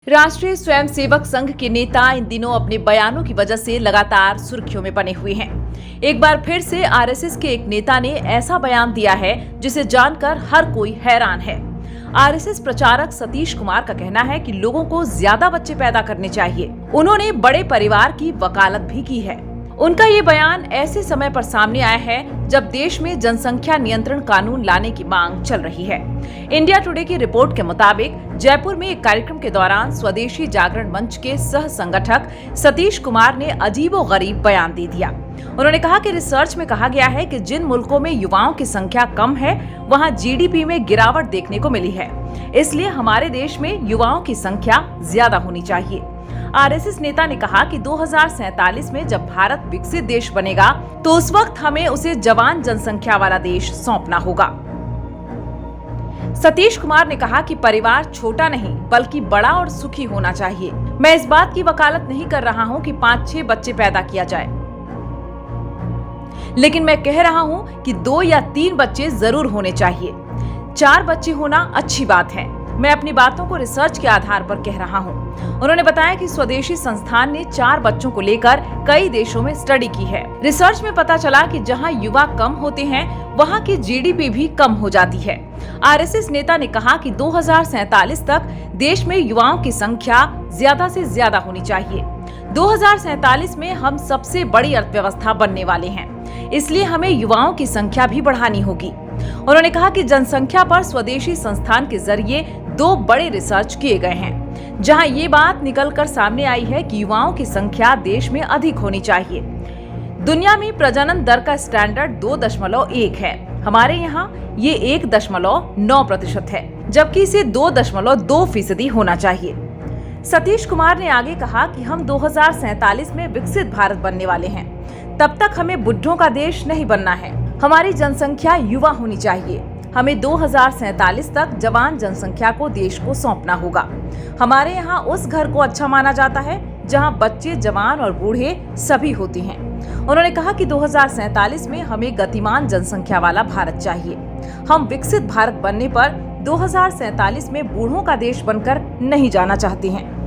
राष्ट्रीय स्वयंसेवक संघ के नेता इन दिनों अपने बयानों की वजह से लगातार सुर्खियों में बने हुए हैं। एक बार फिर से आरएसएस के एक नेता ने ऐसा बयान दिया है जिसे जानकर हर कोई हैरान है। आरएसएस प्रचारक सतीश कुमार का कहना है कि लोगों को ज्यादा बच्चे पैदा करने चाहिए। उन्होंने बड़े परिवार की वकालत भी की है। उनका ये बयान ऐसे समय पर सामने आया है जब देश में जनसंख्या नियंत्रण कानून लाने की मांग चल रही है। इंडिया टुडे की रिपोर्ट के मुताबिक जयपुर में एक कार्यक्रम के दौरान स्वदेशी जागरण मंच के सह संगठक सतीश कुमार ने अजीबोगरीब बयान दे दिया। उन्होंने कहा कि रिसर्च में कहा गया है कि जिन मुल्कों में युवाओं की संख्या कम है वहां जीडीपी में गिरावट देखने को मिली है, इसलिए हमारे देश में युवाओं की संख्या ज्यादा होनी चाहिए। आरएसएस नेता ने कहा कि 2047 में जब भारत विकसित देश बनेगा तो उस वक्त हमें उसे जवान जनसंख्या वाला देश सौंपना होगा। सतीश कुमार ने कहा कि परिवार छोटा नहीं बल्कि बड़ा और सुखी होना चाहिए। मैं इस बात की वकालत नहीं कर रहा हूं कि 5-6 बच्चे पैदा किया जाए, लेकिन मैं कह रहा हूं कि 2 या 3 बच्चे जरूर होने चाहिए। 4 बच्चे होना अच्छी बात है। मैं अपनी बातों को रिसर्च के आधार पर कह रहा हूं। उन्होंने बताया कि स्वदेशी संस्थान ने 4 बच्चों को लेकर कई देशों में स्टडी की है। रिसर्च में पता चला कि जहां युवा कम होते हैं वहां की जीडीपी भी कम हो जाती है। आरएसएस नेता ने कहा कि 2047 तक देश में युवाओं की संख्या ज्यादा से ज्यादा होनी चाहिए। 2047 में हम सबसे बड़ी अर्थव्यवस्था बनने वाले हैं, इसलिए हमें युवाओं की संख्या भी बढ़ानी होगी। उन्होंने कहा कि जनसंख्या पर स्वदेशी संस्थान के जरिए 2 बड़े रिसर्च किए गए हैं, जहां ये बात निकलकर सामने आई है कि युवाओं की संख्या देश में अधिक होनी चाहिए। दुनिया में प्रजनन दर का स्टैंडर्ड 2.1 है। हमारे यहाँ ये 1.9% है, जबकि इसे 2.2% होना चाहिए। सतीश कुमार ने आगे कहा कि हम 2047 में विकसित भारत बनने वाले हैं। तब तक हमें बुढ़ों का देश नहीं बनना है। हमारी जनसंख्या युवा होनी चाहिए। हमें 2047 तक जवान जनसंख्या को देश को सौंपना होगा। हमारे यहाँ उस घर को अच्छा माना जाता है जहाँ बच्चे, जवान और बूढ़े सभी होते हैं। उन्होंने कहा कि 2047 में हमें गतिमान जनसंख्या वाला भारत चाहिए। हम विकसित भारत बनने पर 2047 में बूढ़ों का देश बनकर नहीं जाना चाहते हैं।